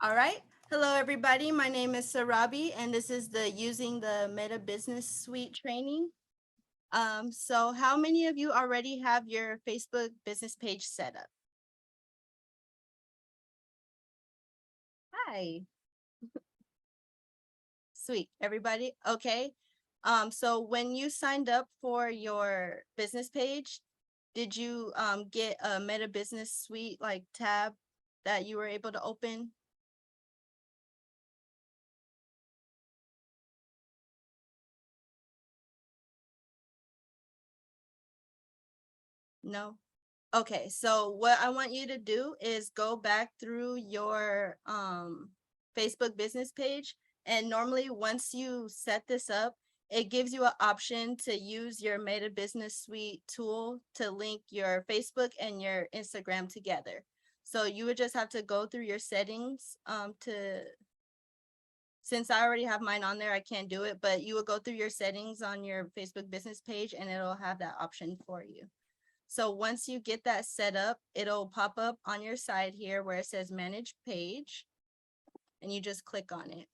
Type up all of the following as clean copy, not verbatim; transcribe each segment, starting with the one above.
All right. Hello, everybody. My name is Sarabi, and this is the Using the Meta Business Suite training. So how many of you already have your Facebook business page set up? Hi. Sweet. Everybody? Okay. So when you signed up for your business page, did you get a Meta Business Suite like tab that you were able to open? No? Okay, so what I want you to do is go back through your Facebook business page. And normally once you set this up, it gives you an option to use your Meta Business Suite tool to link your Facebook and your Instagram together. So you would just have to go through your settings since I already have mine on there, I can't do it, but you will go through your settings on your Facebook business page and it'll have that option for you. So once you get that set up, it'll pop up on your side here where it says manage page, and you just click on it.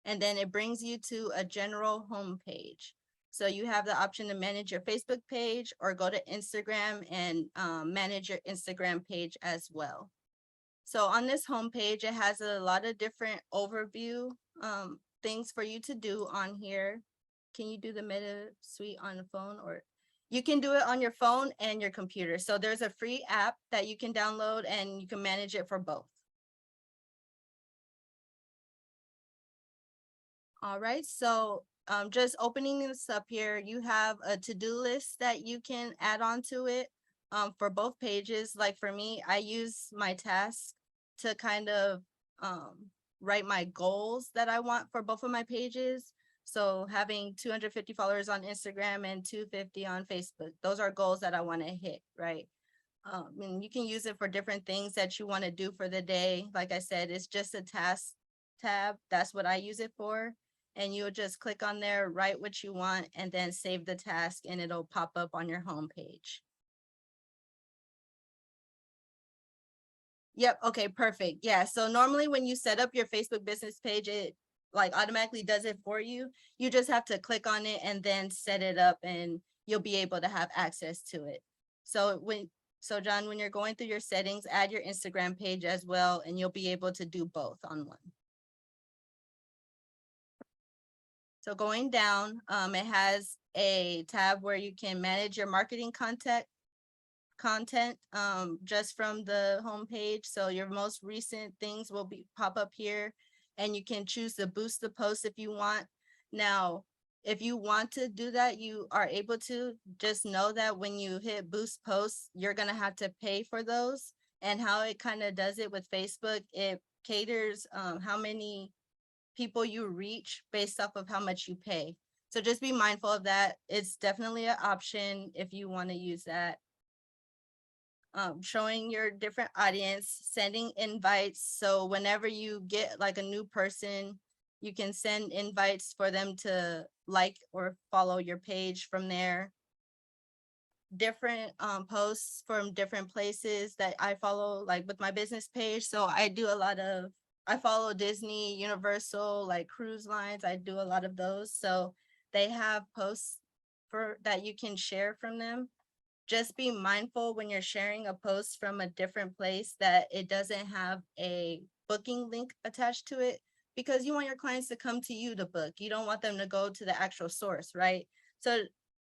And then it brings you to a general home page. So you have the option to manage your Facebook page or go to Instagram and manage your Instagram page as well. So on this home page, it has a lot of different overview things for you to do on here. Can you do the Meta Suite on the phone, or you can do it on your phone and your computer? So there's a free app that you can download and you can manage it for both. All right, so just opening this up here, you have a to-do list that you can add on to it for both pages. Like for me, I use my tasks to kind of write my goals that I want for both of my pages. So having 250 followers on Instagram and 250 on Facebook, those are goals that I want to hit, right? And you can use it for different things that you want to do for the day. Like I said, it's just a task tab. That's what I use it for. And you'll just click on there, write what you want, and then save the task, and it'll pop up on your home page. Yep. Okay, perfect. Yeah. So normally when you set up your Facebook business page, it like automatically does it for you. You just have to click on it and then set it up and you'll be able to have access to it. So John, when you're going through your settings, add your Instagram page as well, and you'll be able to do both on one. So going down, it has a tab where you can manage your marketing content just from the home page. So your most recent things will be pop up here, and you can choose to boost the post if you want. Now, if you want to do that, you are able to. Just know that when you hit boost posts, you're gonna have to pay for those. And how it kind of does it with Facebook, it caters how many people you reach based off of how much you pay. So just be mindful of that. It's definitely an option if you want to use that. Showing your different audience, sending invites. So whenever you get like a new person, you can send invites for them to like or follow your page from there. Different posts from different places that I follow, like with my business page. So I follow Disney, Universal, like cruise lines. I do a lot of those. So they have posts for that you can share from them. Just be mindful when you're sharing a post from a different place that it doesn't have a booking link attached to it, because you want your clients to come to you to book. You don't want them to go to the actual source, right? So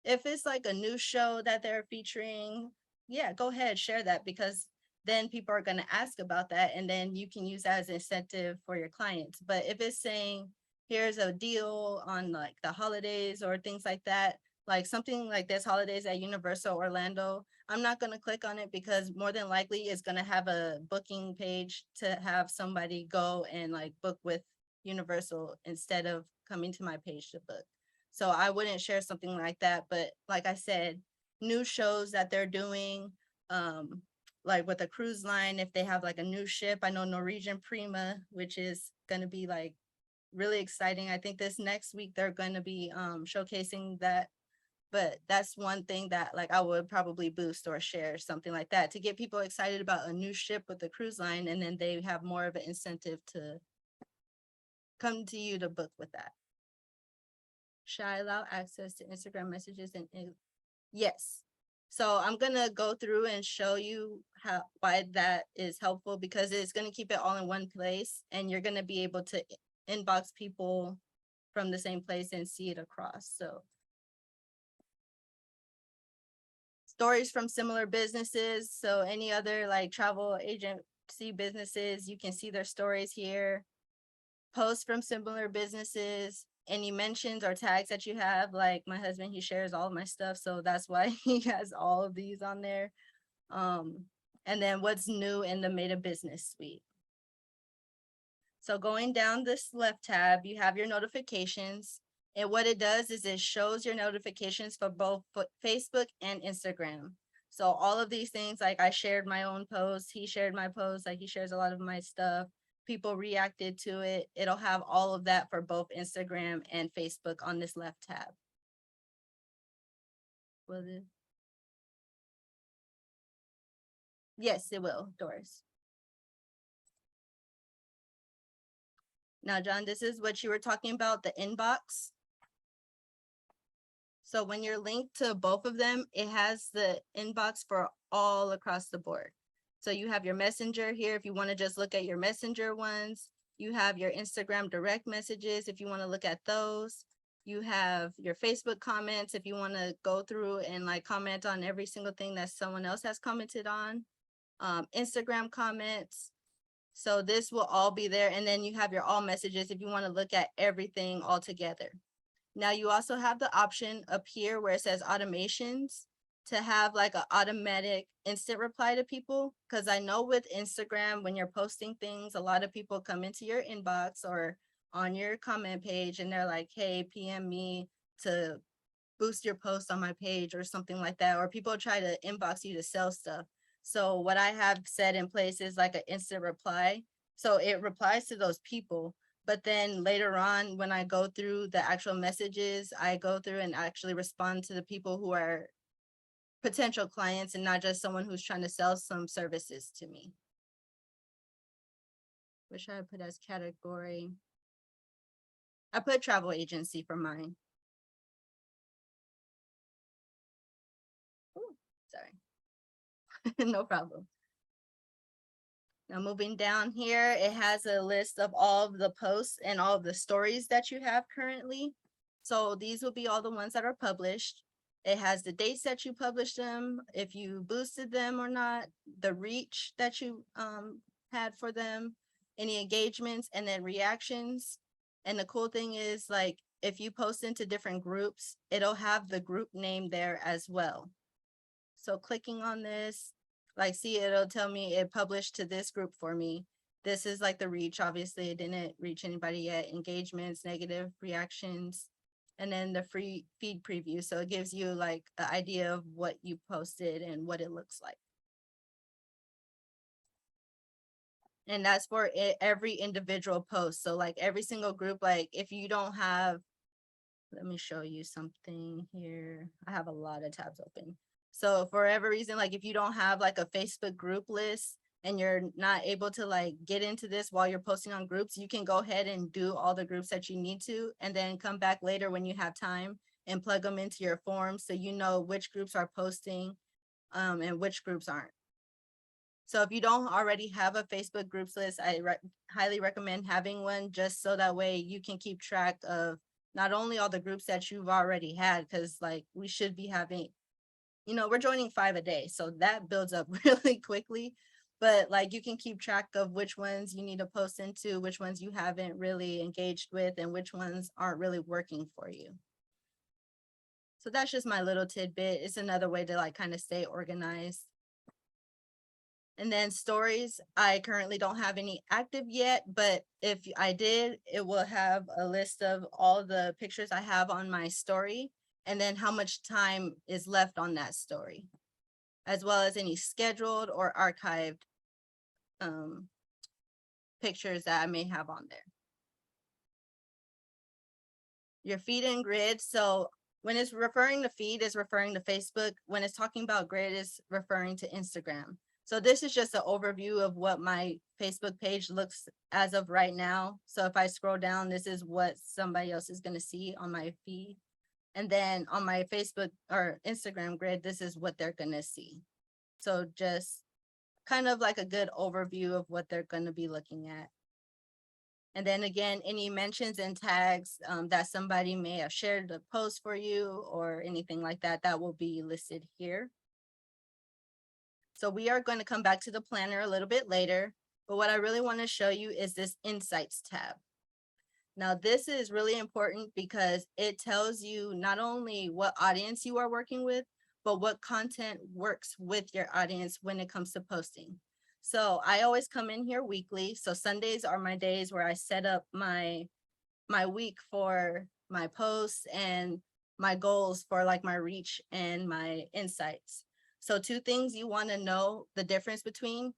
if it's like a new show that they're featuring, yeah, go ahead, share that, because then people are going to ask about that and then you can use that as incentive for your clients. But if it's saying, here's a deal on like the holidays or things like that, like something like this holidays at Universal Orlando, I'm not going to click on it because more than likely it's going to have a booking page to have somebody go and like book with Universal instead of coming to my page to book. So I wouldn't share something like that. But like I said, new shows that they're doing, like with a cruise line, if they have like a new ship, I know Norwegian Prima, which is going to be like really exciting. I think this next week they're going to be showcasing that but that's one thing that like I would probably boost or share, something like that, to get people excited about a new ship with the cruise line, and then they have more of an incentive to come to you to book with that. Should I allow access to Instagram messages and yes. So I'm gonna go through and show you why that is helpful, because it's gonna keep it all in one place, and you're gonna be able to inbox people from the same place and see it across. So stories from similar businesses. So any other like travel agency businesses, you can see their stories here. Posts from similar businesses, any mentions or tags that you have. Like my husband, he shares all of my stuff, so that's why he has all of these on there. And then what's new in the Meta Business Suite. So going down this left tab, you have your notifications. And what it does is it shows your notifications for both Facebook and Instagram. So all of these things, like I shared my own post, he shared my post, like he shares a lot of my stuff. People reacted to it. It'll have all of that for both Instagram and Facebook on this left tab. Will it? Yes, it will, Doris. Now, John, this is what you were talking about, the inbox. So when you're linked to both of them, it has the inbox for all across the board. So you have your messenger here if you want to just look at your messenger ones. You have your Instagram direct messages if you want to look at those. You have your Facebook comments if you want to go through and like comment on every single thing that someone else has commented on. Instagram comments. So this will all be there. And then you have your all messages if you want to look at everything all together. Now you also have the option up here where it says automations to have like an automatic instant reply to people. Cause I know with Instagram, when you're posting things, a lot of people come into your inbox or on your comment page and they're like, hey, PM me to boost your post on my page or something like that. Or people try to inbox you to sell stuff. So what I have set in place is like an instant reply. So it replies to those people. But then later on, when I go through the actual messages, I go through and actually respond to the people who are potential clients and not just someone who's trying to sell some services to me. What should I put as category? I put travel agency for mine. Ooh, sorry. No problem. Now moving down here, it has a list of all of the posts and all of the stories that you have currently. So these will be all the ones that are published. It has the dates that you published them, if you boosted them or not, the reach that you had for them, any engagements, and then reactions. And the cool thing is, like, if you post into different groups, it'll have the group name there as well. So clicking on this, like, see, it'll tell me it published to this group for me. This is like the reach. Obviously, it didn't reach anybody yet. Engagements, negative reactions, and then the free feed preview. So it gives you like an idea of what you posted and what it looks like. And that's for every individual post. So like every single group, like if you don't have, let me show you something here. I have a lot of tabs open. So for whatever reason, like if you don't have like a Facebook group list and you're not able to like get into this while you're posting on groups, you can go ahead and do all the groups that you need to, and then come back later when you have time and plug them into your forms so you know which groups are posting and which groups aren't. So if you don't already have a Facebook groups list, I highly recommend having one, just so that way you can keep track of not only all the groups that you've already had, because like we should be having, you know, we're joining 5 a day, so that builds up really quickly. But like you can keep track of which ones you need to post into, which ones you haven't really engaged with, and which ones aren't really working for you. So that's just my little tidbit. It's another way to like kind of stay organized. And then stories, I currently don't have any active yet, but if I did, it will have a list of all the pictures I have on my story and then how much time is left on that story, as well as any scheduled or archived pictures that I may have on there. Your feed and grid. So When it's referring to feed, it's referring to Facebook. When it's talking about grid, it's referring to Instagram. So this is just an overview of what my Facebook page looks as of right now. So if I scroll down, this is what somebody else is going to see on my feed. And then on my Facebook or Instagram grid, this is what they're going to see. So just kind of like a good overview of what they're going to be looking at. And then again, any mentions and tags that somebody may have shared the post for you or anything like that, that will be listed here. So we are going to come back to the planner a little bit later, but what I really want to show you is this Insights tab. Now, this is really important because it tells you not only what audience you are working with, but what content works with your audience when it comes to posting. So I always come in here weekly. So Sundays are my days where I set up my week for my posts and my goals for like my reach and my insights. So two things you want to know the difference between.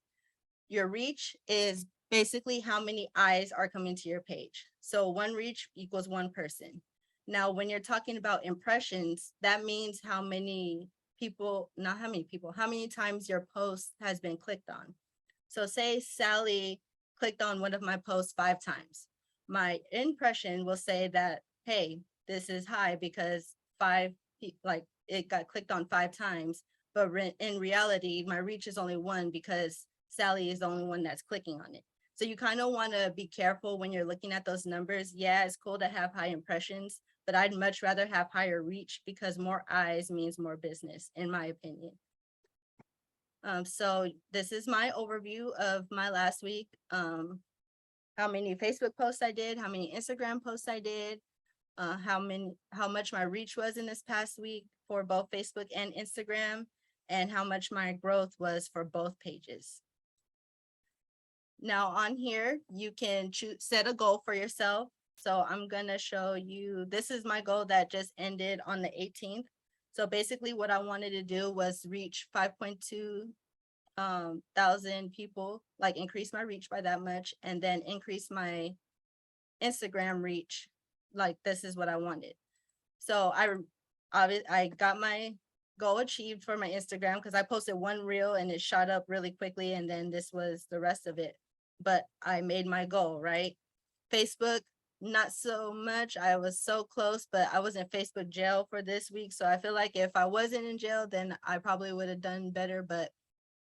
Your reach is basically how many eyes are coming to your page. So one reach equals one person. Now, when you're talking about impressions, that means how many people, not how many people, how many times your post has been clicked on. So say Sally clicked on one of my posts 5 times. My impression will say that, hey, this is high because like it got clicked on 5 times. But in reality, my reach is only 1 because Sally is the only one that's clicking on it. So you kind of want to be careful when you're looking at those numbers. Yeah, it's cool to have high impressions, but I'd much rather have higher reach because more eyes means more business, in my opinion. So this is my overview of my last week. How many Facebook posts I did, how many Instagram posts I did, how much my reach was in this past week for both Facebook and Instagram, and how much my growth was for both pages. Now on here, you can set a goal for yourself. So I'm gonna show you, this is my goal that just ended on the 18th. So basically what I wanted to do was reach 5.2 thousand people, like increase my reach by that much, and then increase my Instagram reach. Like this is what I wanted. So I got my goal achieved for my Instagram because I posted one reel and it shot up really quickly, and then this was the rest of it. But I made my goal, right? Facebook, not so much. I was so close, but I was in Facebook jail for this week. So I feel like if I wasn't in jail, then I probably would have done better, but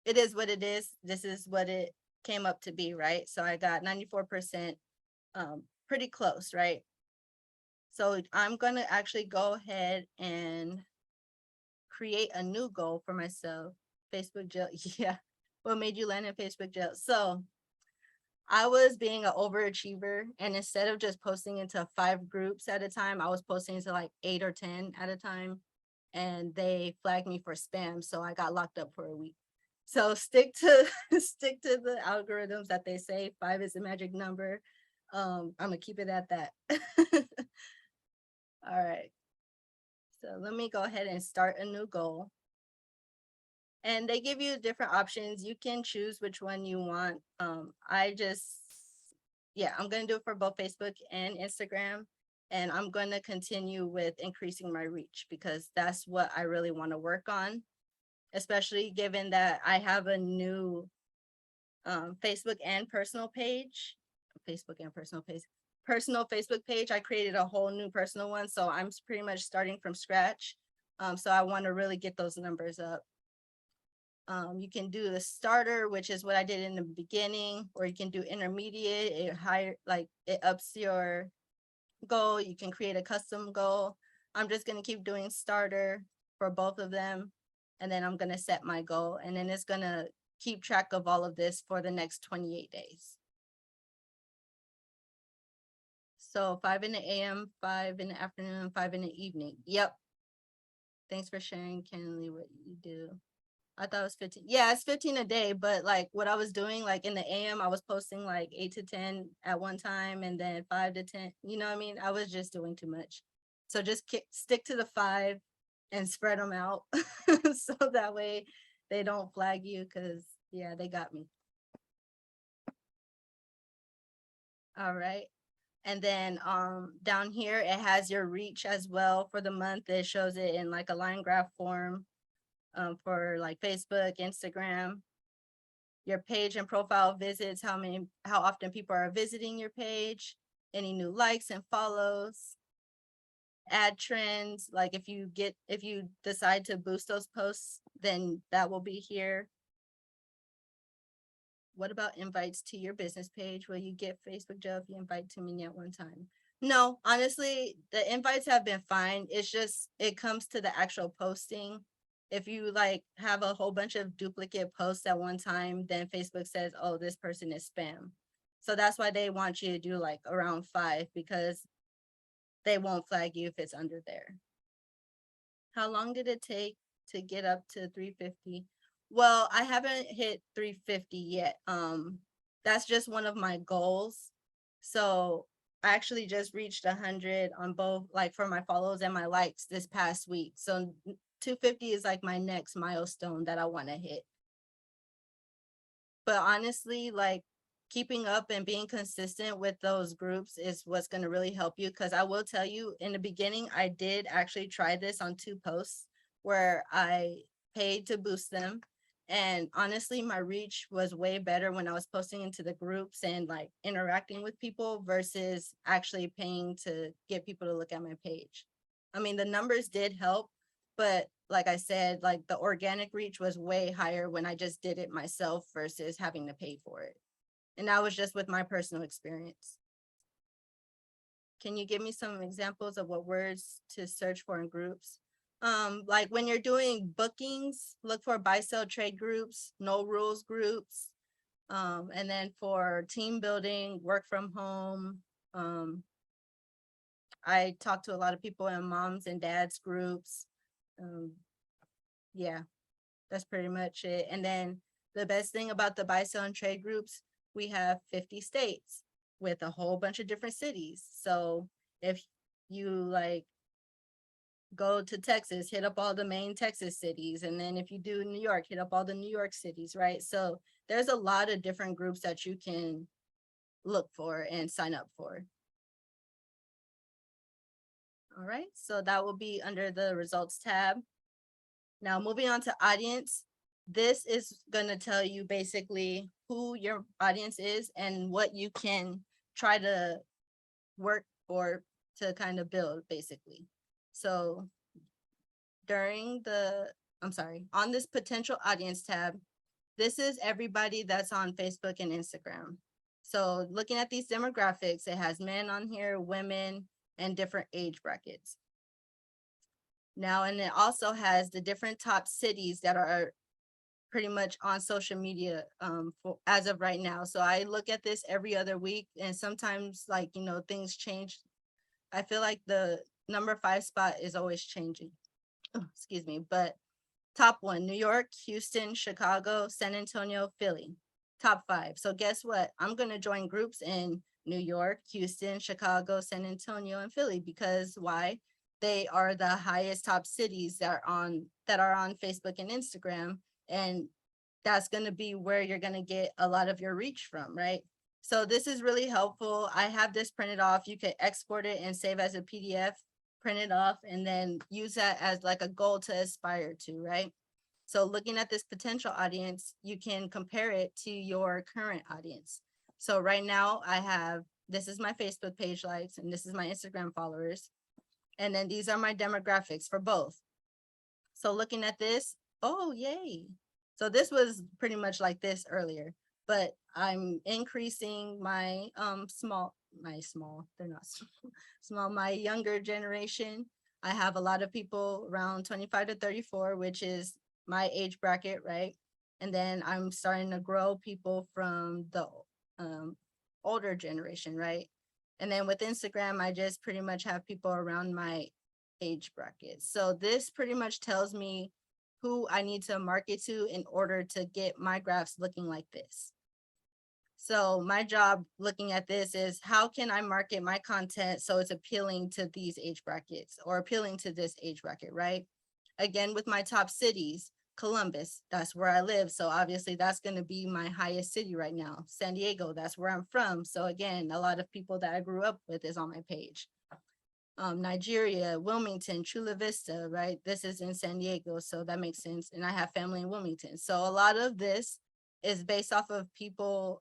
it is what it is. This is what it came up to be, right? So I got 94%, pretty close, right? So I'm going to actually go ahead and create a new goal for myself. Facebook jail. Yeah. What made you land in Facebook jail? So I was being an overachiever, and instead of just posting into 5 groups at a time, I was posting into like 8 or 10 at a time, and they flagged me for spam. So I got locked up for a week. So stick to the algorithms that they say. 5 is the magic number. I'm gonna keep it at that. All right. So let me go ahead and start a new goal. And they give you different options. You can choose which one you want. I'm gonna do it for both Facebook and Instagram. And I'm gonna continue with increasing my reach because that's what I really want to work on, especially given that I have a new Facebook and personal page. Personal Facebook page. I created a whole new personal one. So I'm pretty much starting from scratch. So I want to really get those numbers up. You can do the starter, which is what I did in the beginning, or you can do intermediate. It ups your goal. You can create a custom goal. I'm just going to keep doing starter for both of them. And then I'm going to set my goal, and then it's going to keep track of all of this for the next 28 days. So 5 in the AM, 5 in the afternoon, 5 in the evening. Yep. Thanks for sharing, Kenley, what you do. I thought it was 15. Yeah, it's 15 a day, but like what I was doing, like in the AM, I was posting like 8 to 10 at one time, and then 5 to 10. You know what I mean? I was just doing too much. So just stick to the 5 and spread them out so that way they don't flag you, because yeah, they got me. All right. And then down here, it has your reach as well for the month. It shows it in like a line graph form for like Facebook, Instagram, your page and profile visits, how often people are visiting your page, any new likes and follows, ad trends. Like if you decide to boost those posts, then that will be here. What about invites to your business page? Will you get Facebook jail if you invite too many at one time? No, honestly, the invites have been fine. It's just, it comes to the actual posting. If you like have a whole bunch of duplicate posts at one time, then Facebook says, oh, this person is spam. So that's why they want you to do like around 5, because they won't flag you if it's under there. How long did it take to get up to 350? Well, I haven't hit 350 yet. That's just one of my goals. So I actually just reached 100 on both, like for my follows and my likes this past week. So 250 is like my next milestone that I want to hit. But honestly, like keeping up and being consistent with those groups is what's going to really help you. Because I will tell you, in the beginning, I did actually try this on 2 posts where I paid to boost them. And honestly, my reach was way better when I was posting into the groups and like interacting with people versus actually paying to get people to look at my page. I mean, the numbers did help, but like I said, like the organic reach was way higher when I just did it myself versus having to pay for it. And that was just with my personal experience. Can you give me some examples of what words to search for in groups? Like when you're doing bookings, look for buy, sell, trade groups, no rules groups. And then for team building, work from home. I talk to a lot of people in moms and dads groups. Yeah, that's pretty much it. And then the best thing about the buy, sell, and trade groups, we have 50 states with a whole bunch of different cities. So if you like go to Texas, hit up all the main Texas cities. And then if you do New York, hit up all the New York cities, right? So there's a lot of different groups that you can look for and sign up for. All right, so that will be under the results tab. Now moving on to audience, this is going to tell you basically who your audience is and what you can try to work for to kind of build basically. So on this potential audience tab, this is everybody that's on Facebook and Instagram. So looking at these demographics, it has men on here, women, and different age brackets. Now, and it also has the different top cities that are pretty much on social media as of right now. So I look at this every other week, and sometimes like, things change. I feel like the number 5 spot is always changing. Excuse me, but top 1, New York, Houston, Chicago, San Antonio, Philly, top 5. So guess what? I'm going to join groups in New York, Houston, Chicago, San Antonio, and Philly, because why? They are the highest top cities that are on Facebook and Instagram. And that's going to be where you're going to get a lot of your reach from, right? So this is really helpful. I have this printed off. You can export it and save as a PDF, print it off, and then use that as like a goal to aspire to, right? So looking at this potential audience, you can compare it to your current audience. So right now this is my Facebook page likes, and this is my Instagram followers. And then these are my demographics for both. So looking at this, oh, yay. So this was pretty much like this earlier, but I'm increasing my they're not small, my younger generation. I have a lot of people around 25 to 34, which is my age bracket, right? And then I'm starting to grow people from the older generation, right? And then with Instagram, I just pretty much have people around my age bracket. So this pretty much tells me who I need to market to in order to get my graphs looking like this. So my job looking at this is, how can I market my content so it's appealing to these age brackets or appealing to this age bracket, right? Again, with my top cities, Columbus, that's where I live. So obviously that's going to be my highest city right now. San Diego, that's where I'm from. So again, a lot of people that I grew up with is on my page. Nigeria, Wilmington, Chula Vista, right? This is in San Diego, so that makes sense. And I have family in Wilmington. So a lot of this is based off of people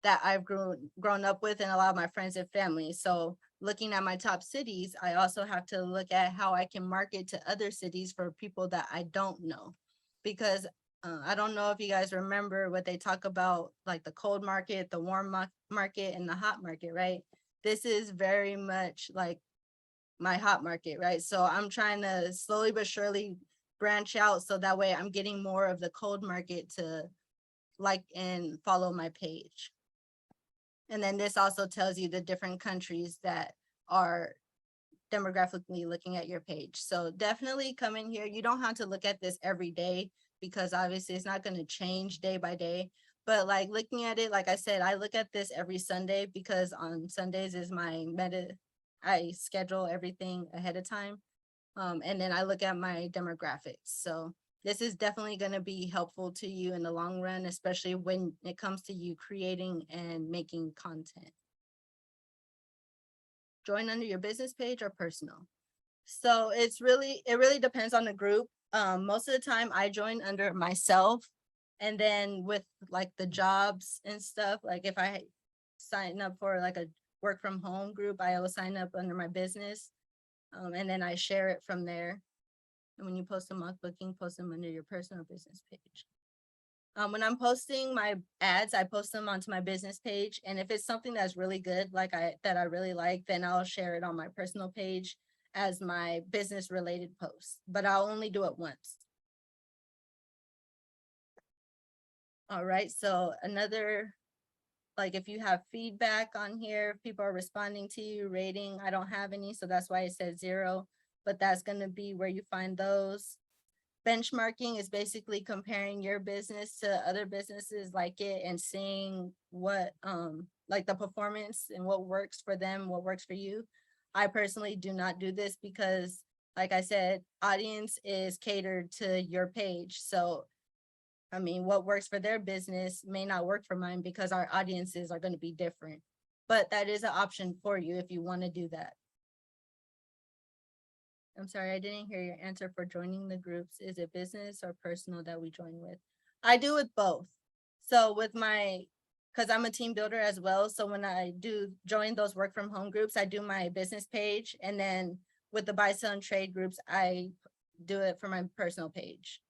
that I've grown up with and a lot of my friends and family. So looking at my top cities, I also have to look at how I can market to other cities for people that I don't know. Because I don't know if you guys remember what they talk about, like the cold market, the warm market, and the hot market, right? This is very much like my hot market, right? So I'm trying to slowly but surely branch out so that way I'm getting more of the cold market to like and follow my page. And then this also tells you the different countries that are demographically looking at your page. So definitely come in here. You don't have to look at this every day because obviously it's not going to change day by day. But like looking at it, like I said, I look at this every Sunday because on Sundays is my I schedule everything ahead of time. And then I look at my demographics. So this is definitely going to be helpful to you in the long run, especially when it comes to you creating and making content. Join under your business page or personal. So it really depends on the group. Most of the time I join under myself, and then with like the jobs and stuff, like if I sign up for like a work from home group, I will sign up under my business. And then I share it from there. And when you post a mock booking, post them under your personal business page. When I'm posting my ads, I post them onto my business page. And if it's something that's really good, that I really like, then I'll share it on my personal page as my business related post, but I'll only do it once. All right, so another, like if you have feedback on here, if people are responding to you, rating, I don't have any, so that's why it says 0, but that's gonna be where you find those. Benchmarking is basically comparing your business to other businesses like it and seeing what like the performance and what works for them, what works for you. I personally do not do this because like I said, audience is catered to your page. So I mean, what works for their business may not work for mine because our audiences are going to be different. But that is an option for you if you want to do that. I'm sorry, I didn't hear your answer for joining the groups. Is it business or personal that we join with? I do with both. So with because I'm a team builder as well. So when I do join those work from home groups, I do my business page. And then with the buy, sell, and trade groups, I do it for my personal page.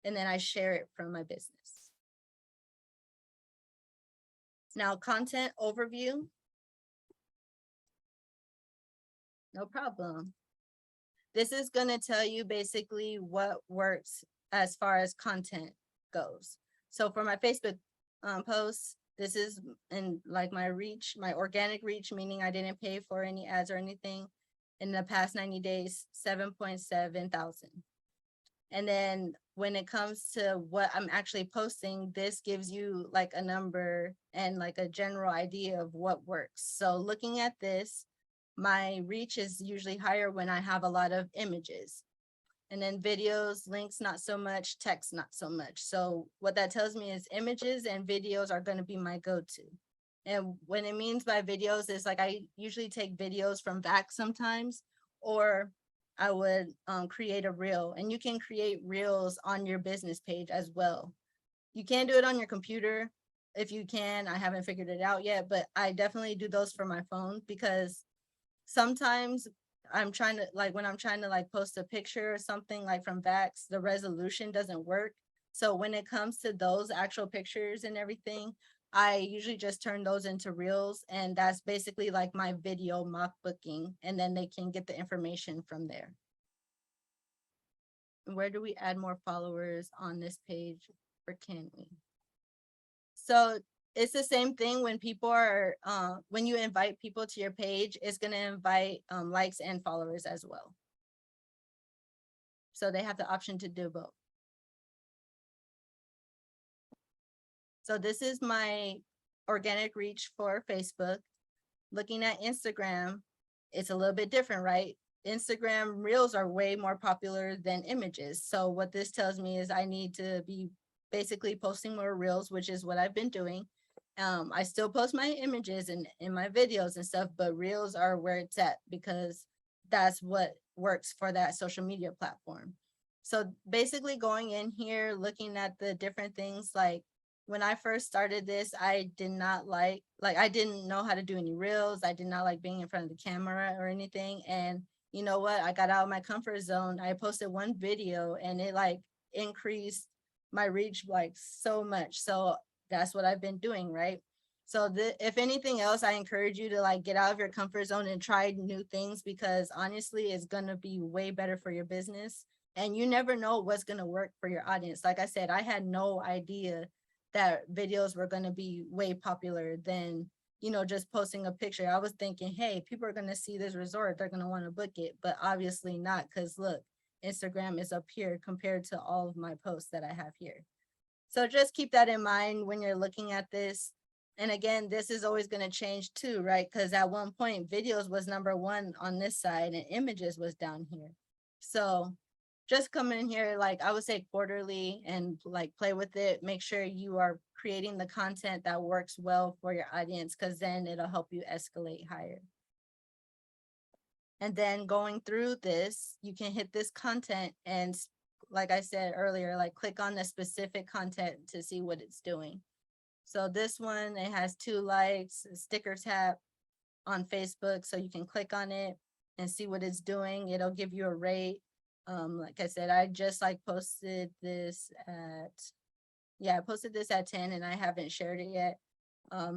And then I share it from my business. Now, content overview. No problem. This is going to tell you basically what works as far as content goes. So for my Facebook posts, this is in like my reach, my organic reach, meaning I didn't pay for any ads or anything in the past 90 days, 7.7 thousand. And then when it comes to what I'm actually posting, this gives you like a number and like a general idea of what works. So looking at this, my reach is usually higher when I have a lot of images. And then videos, links, not so much, text, not so much. So what that tells me is images and videos are going to be my go-to. And what it means by videos is like I usually take videos from back sometimes, or I would create a reel, and you can create reels on your business page as well. You can do it on your computer if you can. I haven't figured it out yet, but I definitely do those for my phone because sometimes I'm trying to when I'm trying to like post a picture or something like from Vax, the resolution doesn't work. So when it comes to those actual pictures and everything, I usually just turn those into reels, and that's basically like my video mock booking, and then they can get the information from there. Where do we add more followers on this page, or can we? So it's the same thing when people are, when you invite people to your page, it's going to invite likes and followers as well. So they have the option to do both. So this is my organic reach for Facebook. Looking at Instagram, it's a little bit different, right? Instagram reels are way more popular than images. So what this tells me is I need to be basically posting more reels, which is what I've been doing. I still post my images and in my videos and stuff, but reels are where it's at because that's what works for that social media platform. So basically going in here, looking at the different things, like when I first started this, I did not like I didn't know how to do any reels. I did not like being in front of the camera or anything. And you know what? I got out of my comfort zone. I posted one video and it like increased my reach like so much. So that's what I've been doing, right? So if anything else, I encourage you to like get out of your comfort zone and try new things, because honestly, it's gonna be way better for your business. And you never know what's gonna work for your audience. Like I said, I had no idea that videos were gonna be way popular than, you know, just posting a picture. I was thinking, hey, people are gonna see this resort, they're gonna want to book it, but obviously not, because look, Instagram is up here compared to all of my posts that I have here. So just keep that in mind when you're looking at this. And again, this is always going to change too, right? Because at one point, videos was #1 on this side and images was down here. So just come in here, like I would say quarterly, and like play with it. Make sure you are creating the content that works well for your audience, because then it'll help you escalate higher. And then going through this, you can hit this content and like I said earlier, like click on the specific content to see what it's doing. So this one, it has 2 likes, a sticker tap on Facebook. So you can click on it and see what it's doing. It'll give you a rate. Like I said, I just like posted this at, I posted this at 10 and I haven't shared it yet.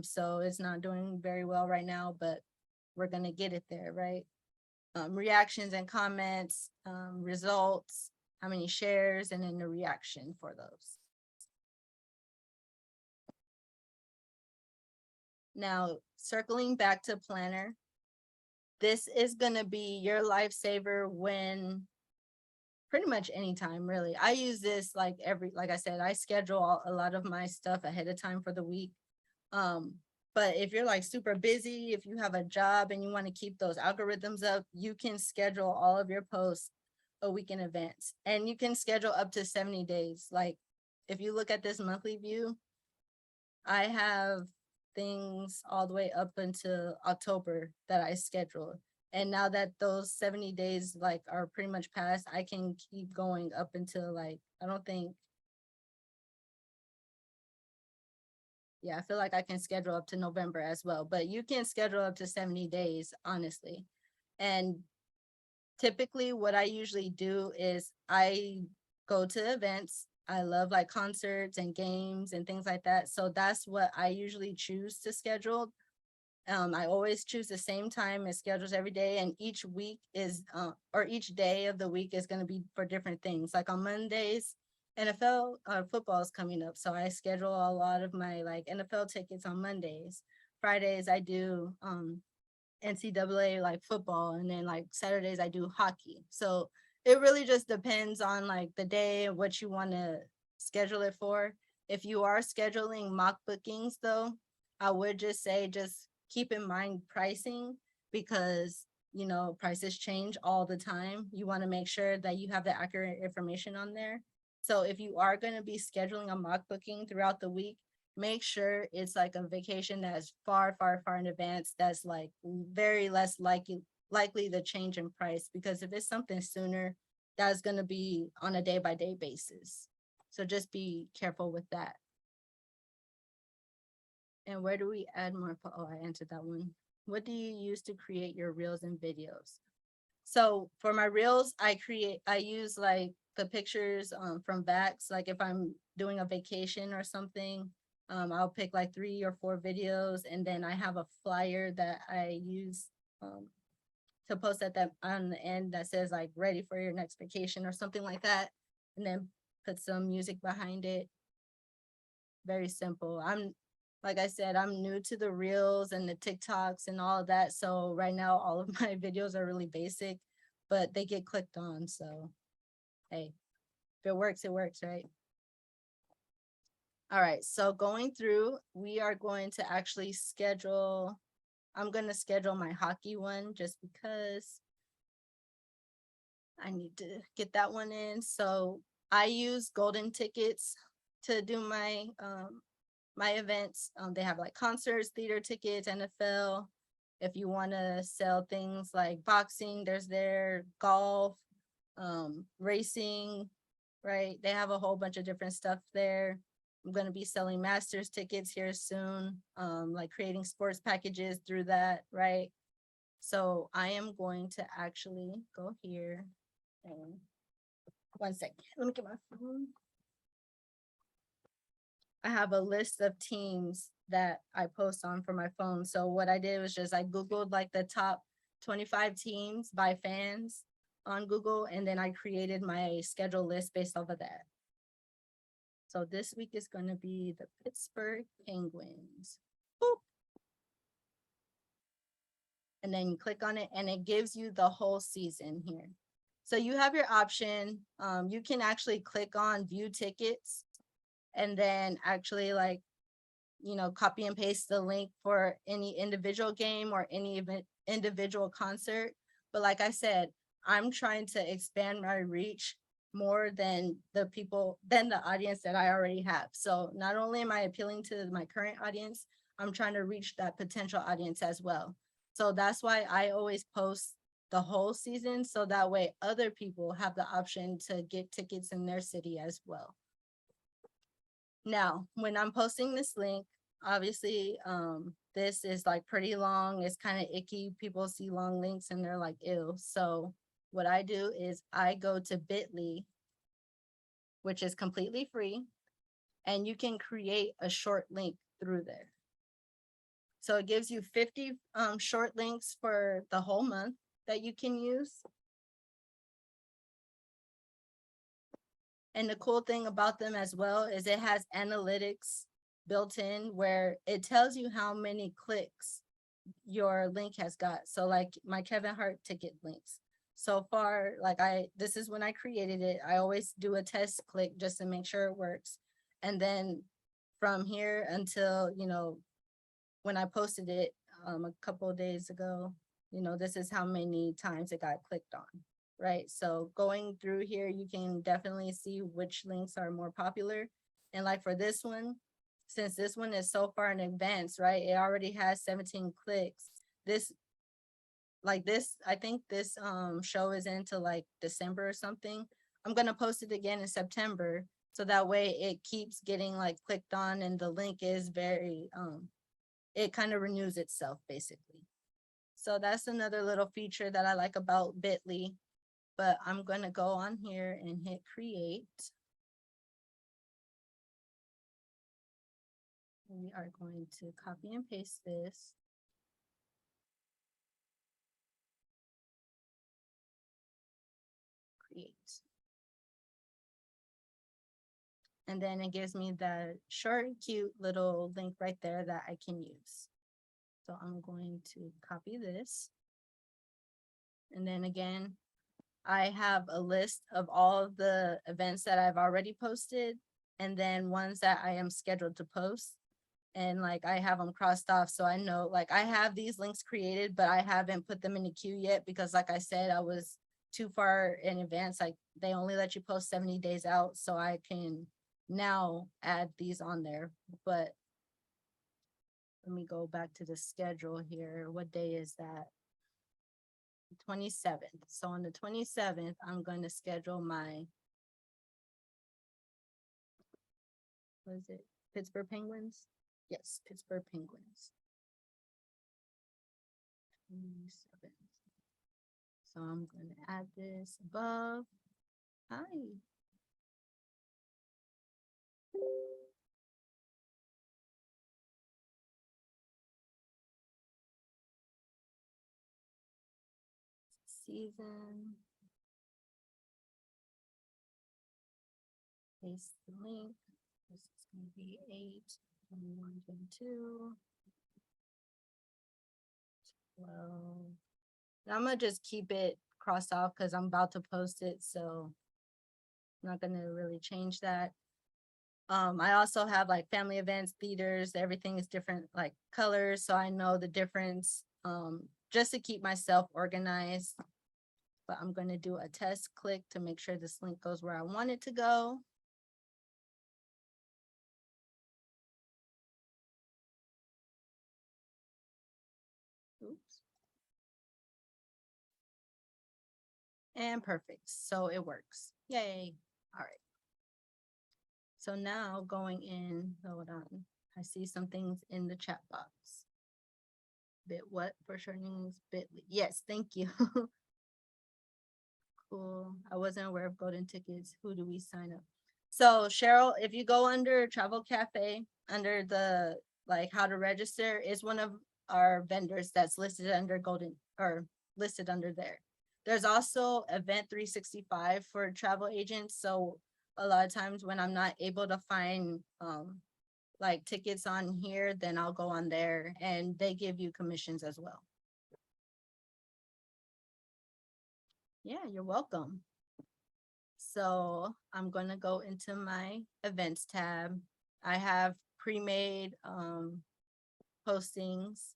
So it's not doing very well right now, but we're gonna get it there, right? Reactions and comments, results, how many shares, and then the reaction for those. Now, circling back to Planner, this is going to be your lifesaver when pretty much anytime, really. I use this like like I said, I schedule a lot of my stuff ahead of time for the week. But if you're like super busy, if you have a job and you want to keep those algorithms up, you can schedule all of your posts a week in advance, and you can schedule up to 70 days. Like if you look at this monthly view, I have things all the way up until October that I scheduled. And now that those 70 days like are pretty much past, I can keep going up until like, I don't think, I feel like I can schedule up to November as well, but you can schedule up to 70 days, honestly. And typically what I usually do is I go to events. I love like concerts and games and things like that. So that's what I usually choose to schedule. I always choose the same time. It schedules every day, and each week is, or each day of the week is going to be for different things. Like on Mondays, NFL football is coming up, so I schedule a lot of my like NFL tickets on Mondays. Fridays I do NCAA like football, and then like Saturdays I do hockey. So it really just depends on like the day and what you want to schedule it for. If you are scheduling mock bookings though, I would just say just keep in mind pricing, because you know prices change all the time. You want to make sure that you have the accurate information on there. So if you are going to be scheduling a mock booking throughout the week, make sure it's like a vacation that's far, far, far in advance, that's like very less likely to change in price, because if it's something sooner, that's going to be on a day-by-day basis. So just be careful with that. And where do we add more? Oh, I answered that one. What do you use to create your reels and videos? So for my reels, I use like the pictures from Vax. Like if I'm doing a vacation or something, I'll pick like 3 or 4 videos, and then I have a flyer that I use to post at that on the end that says like ready for your next vacation or something like that, and then put some music behind it. Very simple. Like I said, I'm new to the reels and the TikToks and all of that. So right now, all of my videos are really basic, but they get clicked on. So, hey, if it works, right? All right. So going through, we are going to actually schedule, I'm going to schedule my hockey one just because I need to get that one in. So I use golden tickets to do my events. They have like concerts, theater tickets, NFL. If you want to sell things like boxing, there's there, golf, racing, right? They have a whole bunch of different stuff there. I'm going to be selling Masters tickets here soon, like creating sports packages through that, right? So I am going to actually go here and 1 second. Let me get my phone. I have a list of teams that I post on for my phone. So what I did was just I Googled like the top 25 teams by fans on Google, and then I created my schedule list based off of that. So this week is going to be the Pittsburgh Penguins. Boop. And then you click on it and it gives you the whole season here. So you have your option. You can actually click on view tickets and then actually like, copy and paste the link for any individual game or any event, individual concert. But like I said, I'm trying to expand my reach more than the audience that I already have. So not only am I appealing to my current audience, I'm trying to reach that potential audience as well. So that's why I always post the whole season. So that way other people have the option to get tickets in their city as well. Now, when I'm posting this link, obviously, this is like pretty long. It's kind of icky. People see long links and they're like, ew. So what I do is I go to Bitly, which is completely free, and you can create a short link through there. So it gives you 50 short links for the whole month that you can use. And the cool thing about them as well is it has analytics built in where it tells you how many clicks your link has got. So like my Kevin Hart ticket links. So far, like this is when I created it. I always do a test click just to make sure it works. And then from here until, when I posted it a couple of days ago, this is how many times it got clicked on. Right. So going through here, you can definitely see which links are more popular. And like for this one, since this one is so far in advance, right? It already has 17 clicks. I think this show is into like December or something. I'm gonna post it again in September. So that way it keeps getting like clicked on and the link is very it kind of renews itself basically. So that's another little feature that I like about Bitly. But I'm going to go on here and hit create. We are going to copy and paste this. Create. And then it gives me the short, cute little link right there that I can use. So I'm going to copy this. And then again, I have a list of all the events that I've already posted and then ones that I am scheduled to post. And like I have them crossed off. So I know like I have these links created, but I haven't put them in the queue yet because like I said, I was too far in advance. Like they only let you post 70 days out. So I can now add these on there. But let me go back to the schedule here. What day is that? 27th. So on the 27th, I'm going to schedule my, what is it? Pittsburgh Penguins? Yes, Pittsburgh Penguins. 27th. So I'm going to add this above. Hi. Season. Paste the link. This is going to be 8, 21, 22, 12. I'm going to just keep it crossed off because I'm about to post it. So I'm not going to really change that. I also have like family events, theaters, everything is different like colors. So I know the difference just to keep myself organized. but I'm going to do a test click to make sure this link goes where I want it to go. Oops. And perfect. So it works. Yay. All right. So now going in, hold on. I see some things in the chat box. Bit what for sure names? Bitly. Yes, thank you. Cool. I wasn't aware of golden tickets. Who do we sign up? So Cheryl, if you go under Travel Cafe, under the like how to register is one of our vendors that's listed under golden or listed under there. There's also Event 365 for travel agents. So a lot of times when I'm not able to find like tickets on here, then I'll go on there and they give you commissions as well. Yeah, you're welcome. So I'm going to go into my events tab. I have pre-made postings.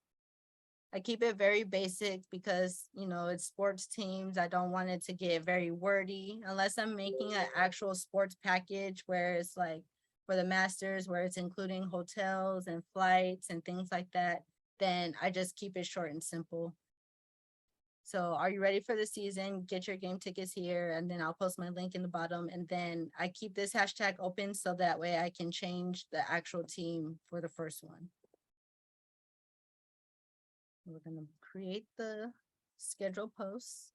I keep it very basic because, you know, it's sports teams. I don't want it to get very wordy unless I'm making an actual sports package where it's like for the Masters, where it's including hotels and flights and things like that. Then I just keep it short and simple. So are you ready for the season? Get your game tickets here, and then I'll post my link in the bottom. And then I keep this hashtag open so that way I can change the actual team for the first one. We're gonna create the schedule posts.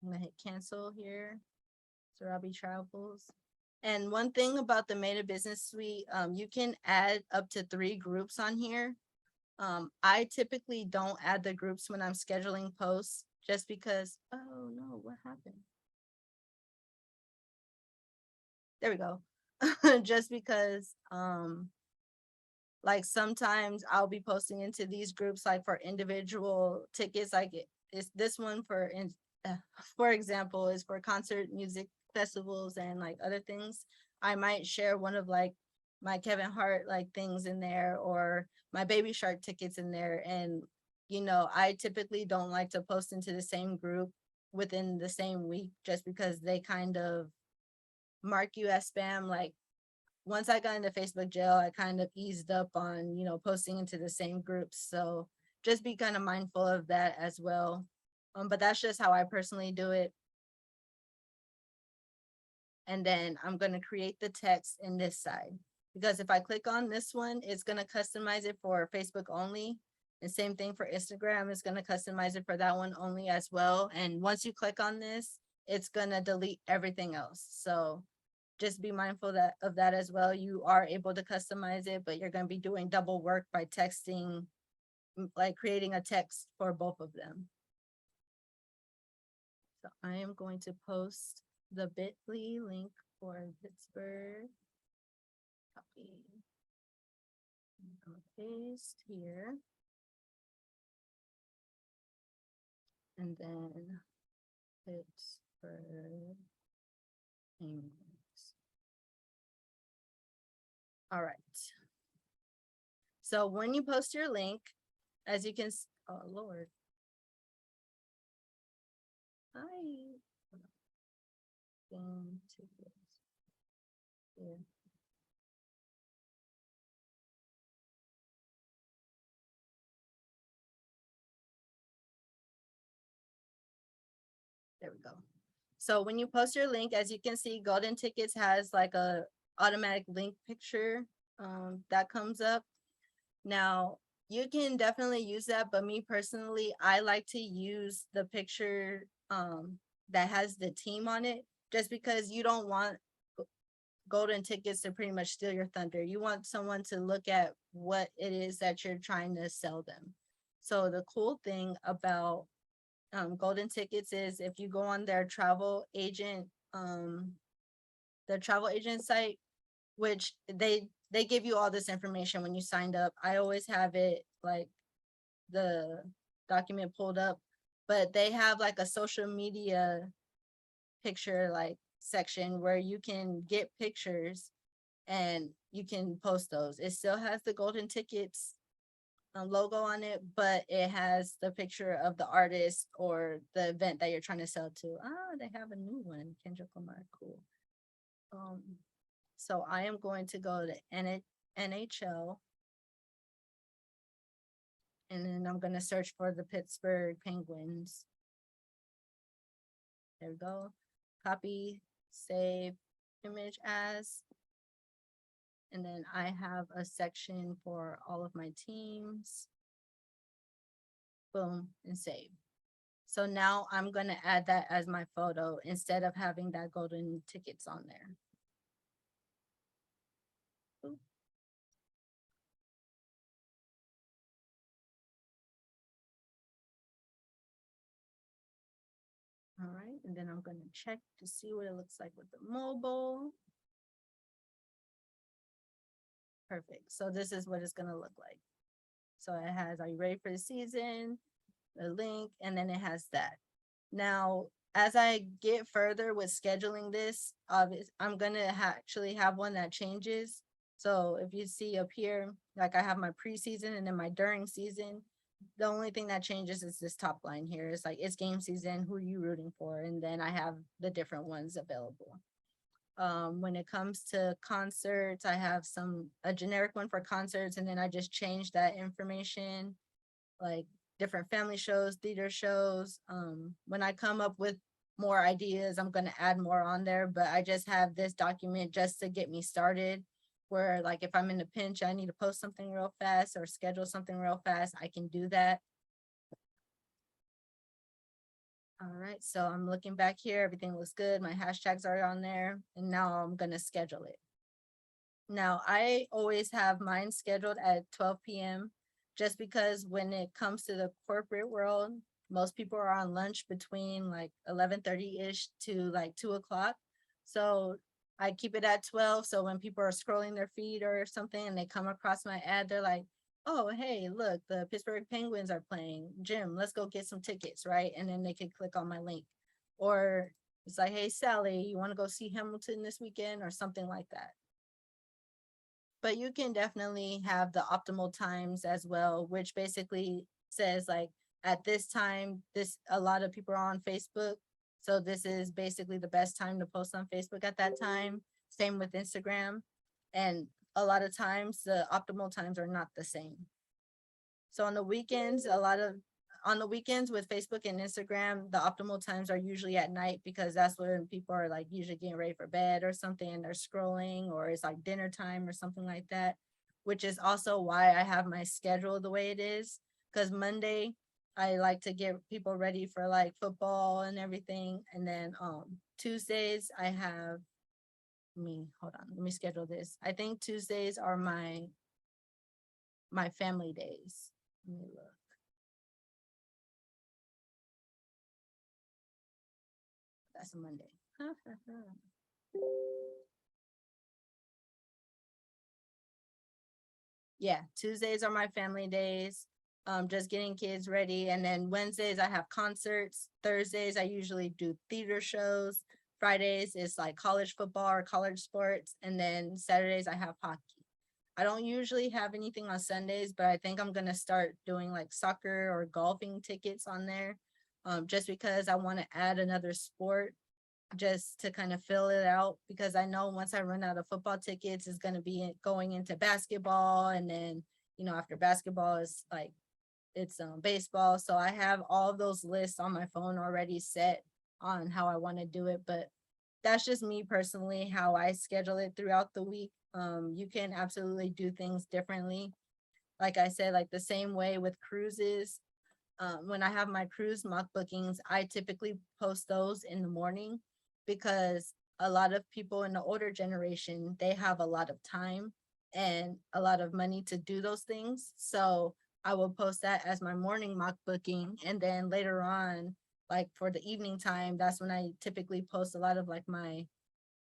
I'm gonna hit cancel here. Sarabi Travels. And one thing about the Meta Business Suite, you can add up to 3 groups on here. I typically don't add the groups when I'm scheduling posts just because, oh no, what happened? There we go. Just because, like sometimes I'll be posting into these groups, like for individual tickets, like it's this one for example, is for concert music festivals and like other things. I might share one of like my Kevin Hart like things in there or my Baby Shark tickets in there. And, you know, I typically don't like to post into the same group within the same week just because they kind of mark you as spam. Like once I got into Facebook jail, I kind of eased up on, you know, posting into the same groups. So just be kind of mindful of that as well. But that's just how I personally do it. And then I'm going to create the text in this side, because if I click on this one, it's going to customize it for Facebook only. And same thing for Instagram, it's going to customize it for that one only as well. And once you click on this, it's going to delete everything else. So just be mindful of that as well. You are able to customize it, but you're going to be doing double work by texting, like creating a text for both of them. So I am going to post the bit.ly link for Pittsburgh. Copy. Paste here. And then Pittsburgh. All right. So when you post your link, as you can, oh Lord. Hi. Yeah. There we go. So when you post your link, as you can see, Golden Tickets has like a automatic link picture that comes up. Now, you can definitely use that, but me personally, I like to use the picture that has the team on it, just because you don't want Golden Tickets to pretty much steal your thunder. You want someone to look at what it is that you're trying to sell them. So the cool thing about Golden Tickets is if you go on their travel agent site, which they give you all this information when you signed up. I always have it like the document pulled up, but they have like a social media picture like section where you can get pictures and you can post those. It still has the Golden Tickets logo on it, but it has the picture of the artist or the event that you're trying to sell to. Ah, they have a new one, Kendrick Lamar, cool. Um, so I am going to go to NHL, and then I'm gonna search for the Pittsburgh Penguins. There we go. Copy, save, image as. And then I have a section for all of my teams. Boom, and save. So now I'm gonna add that as my photo instead of having that golden tickets on there. Boop. All right, and then I'm gonna check to see what it looks like with the mobile. Perfect. So this is what it's gonna look like. So it has, are you ready for the season? The link, and then it has that. Now, as I get further with scheduling this, I'm gonna actually have one that changes. So if you see up here, like I have my preseason and then my during season, the only thing that changes is this top line here. It's like, it's game season, who are you rooting for? And then I have the different ones available. When it comes to concerts, I have a generic one for concerts, and then I just change that information, like different family shows, theater shows. When I come up with more ideas, I'm gonna add more on there, but I just have this document just to get me started, where like if I'm in a pinch, I need to post something real fast or schedule something real fast, I can do that. All right, so I'm looking back here, everything looks good, my hashtags are on there, and now I'm gonna schedule it. Now, I always have mine scheduled at 12 p.m. just because when it comes to the corporate world, most people are on lunch between like 11:30-ish to like 2 o'clock. So I keep it at 12. So when people are scrolling their feed or something and they come across my ad, they're like, oh, hey, look, the Pittsburgh Penguins are playing. Jim, let's go get some tickets, right? And then they can click on my link. Or it's like, hey, Sally, you want to go see Hamilton this weekend or something like that. But you can definitely have the optimal times as well, which basically says like at this time, a lot of people are on Facebook. So this is basically the best time to post on Facebook at that time. Same with Instagram. And a lot of times the optimal times are not the same. So on the weekends, on the weekends with Facebook and Instagram, the optimal times are usually at night because that's when people are like usually getting ready for bed or something and they're scrolling, or it's like dinner time or something like that, which is also why I have my schedule the way it is. Because Monday, I like to get people ready for like football and everything. And then Tuesdays, I have hold on, let me schedule this. I think Tuesdays are my family days. Let me look. That's a Monday. Yeah, Tuesdays are my family days. Just getting kids ready. And then Wednesdays I have concerts. Thursdays I usually do theater shows. Fridays is like college football or college sports. And then Saturdays I have hockey. I don't usually have anything on Sundays, but I think I'm gonna start doing like soccer or golfing tickets on there. Just because I want to add another sport just to kind of fill it out, because I know once I run out of football tickets, it's going to be going into basketball. And then, after basketball is like, it's baseball. So I have all of those lists on my phone already set on how I want to do it. But that's just me personally, how I schedule it throughout the week. You can absolutely do things differently. Like I said, like the same way with cruises. When I have my cruise mock bookings, I typically post those in the morning because a lot of people in the older generation, they have a lot of time and a lot of money to do those things. So I will post that as my morning mock booking. And then later on, like for the evening time, that's when I typically post a lot of like my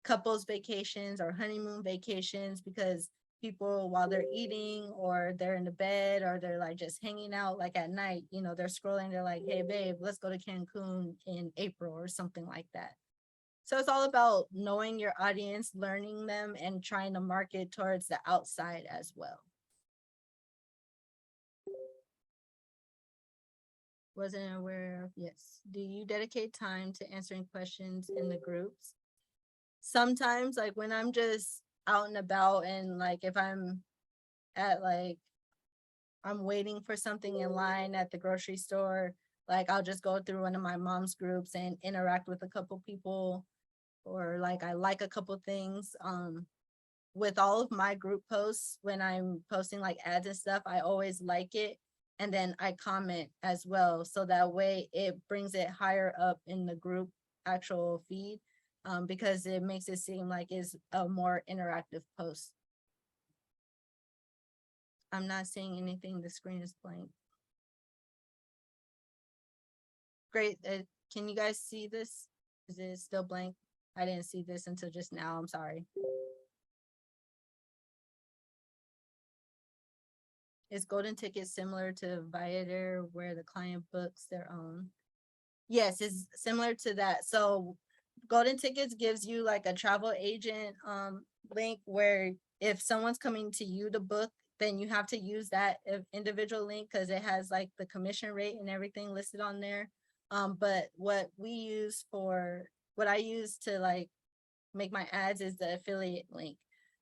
couples vacations or honeymoon vacations, because people, while they're eating or they're in the bed or they're like just hanging out like at night, they're scrolling, they're like, hey babe, let's go to Cancun in April or something like that. So it's all about knowing your audience, learning them, and trying to market towards the outside as well. Wasn't aware of, yes. Do you dedicate time to answering questions in the groups? Sometimes, like when I'm just out and about and like if I'm at like I'm waiting for something in line at the grocery store, like I'll just go through one of my mom's groups and interact with a couple people, or like I like a couple things. With all of my group posts, when I'm posting like ads and stuff, I always like it and then I comment as well. So that way it brings it higher up in the group actual feed, because it makes it seem like it's a more interactive post. I'm not seeing anything. The screen is blank. Great. Can you guys see this? Is it still blank? I didn't see this until just now. I'm sorry. Is Golden Ticket similar to Viator where the client books their own? Yes, it's similar to that. So Golden Tickets gives you like a travel agent link where if someone's coming to you to book, then you have to use that individual link because it has like the commission rate and everything listed on there. But what I use to like make my ads is the affiliate link,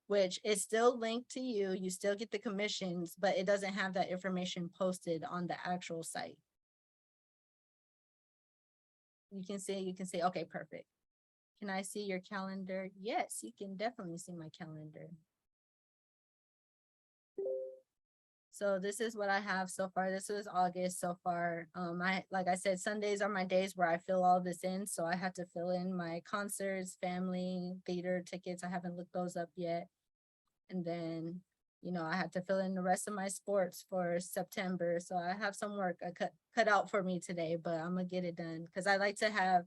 which is still linked to you. You still get the commissions, but it doesn't have that information posted on the actual site. You can see, okay, perfect. Can I see your calendar? Yes, you can definitely see my calendar. So this is what I have so far. This was August so far. Like I said, Sundays are my days where I fill all this in. So I have to fill in my concerts, family, theater tickets. I haven't looked those up yet. And then, I have to fill in the rest of my sports for September. So I have some work cut out for me today, but I'm gonna get it done because I like to have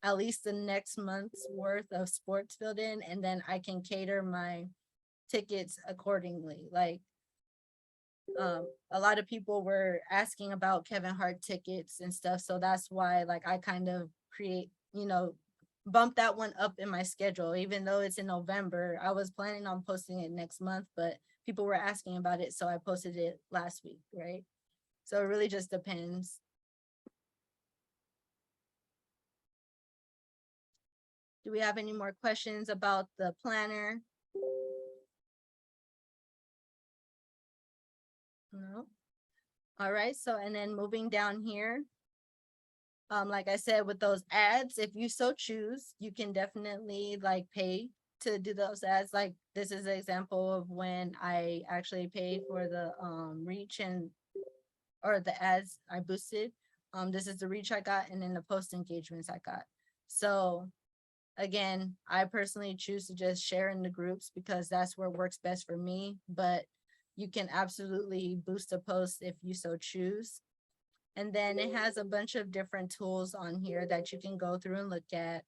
at least the next month's worth of sports filled in, and then I can cater my tickets accordingly. Like a lot of people were asking about Kevin Hart tickets and stuff. So that's why like I kind of bump that one up in my schedule, even though it's in November. I was planning on posting it next month, but people were asking about it. So I posted it last week, right? So it really just depends. Do we have any more questions about the planner? No. All right. So, and then moving down here, like I said, with those ads, if you so choose, you can definitely like pay to do those ads. Like this is an example of when I actually paid for the reach or the ads I boosted. This is the reach I got and then the post engagements I got. So again, I personally choose to just share in the groups because that's where works best for me. But you can absolutely boost a post if you so choose. And then it has a bunch of different tools on here that you can go through and look at.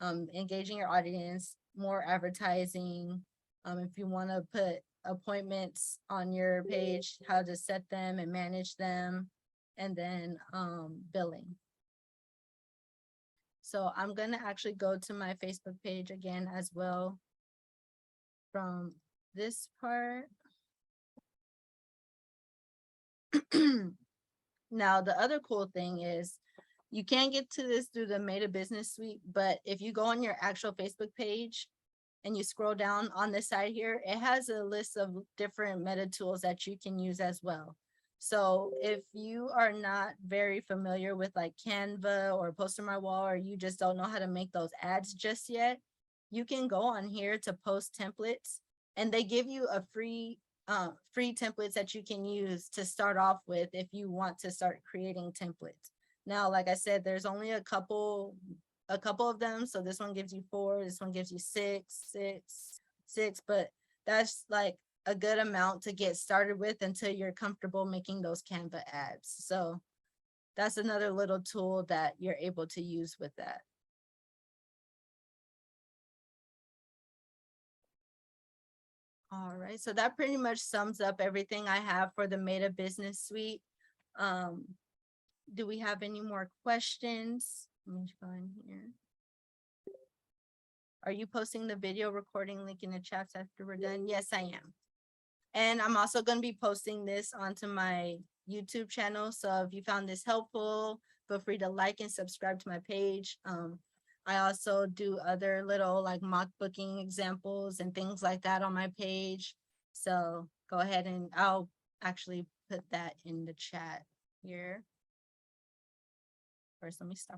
Engaging your audience, more advertising. If you want to put appointments on your page, how to set them and manage them, and then billing. So I'm going to actually go to my Facebook page again as well from this part. Now, the other cool thing is you can get to this through the Meta Business Suite, but if you go on your actual Facebook page and you scroll down on this side here, it has a list of different meta tools that you can use as well. So if you are not very familiar with like Canva or Poster My Wall, or you just don't know how to make those ads just yet, you can go on here to post templates, and they give you a free templates that you can use to start off with if you want to start creating templates. Now, like I said, there's only a couple of them. So this one gives you 4, this one gives you 6, but that's like a good amount to get started with until you're comfortable making those Canva ads. So that's another little tool that you're able to use with that. All right, so that pretty much sums up everything I have for the Meta Business Suite. Do we have any more questions? Let me go in here. Are you posting the video recording link in the chats after we're done? Yes, I am. And I'm also going to be posting this onto my YouTube channel. So if you found this helpful, feel free to like and subscribe to my page. I also do other little like mock booking examples and things like that on my page. So go ahead and I'll actually put that in the chat here. First, let me stop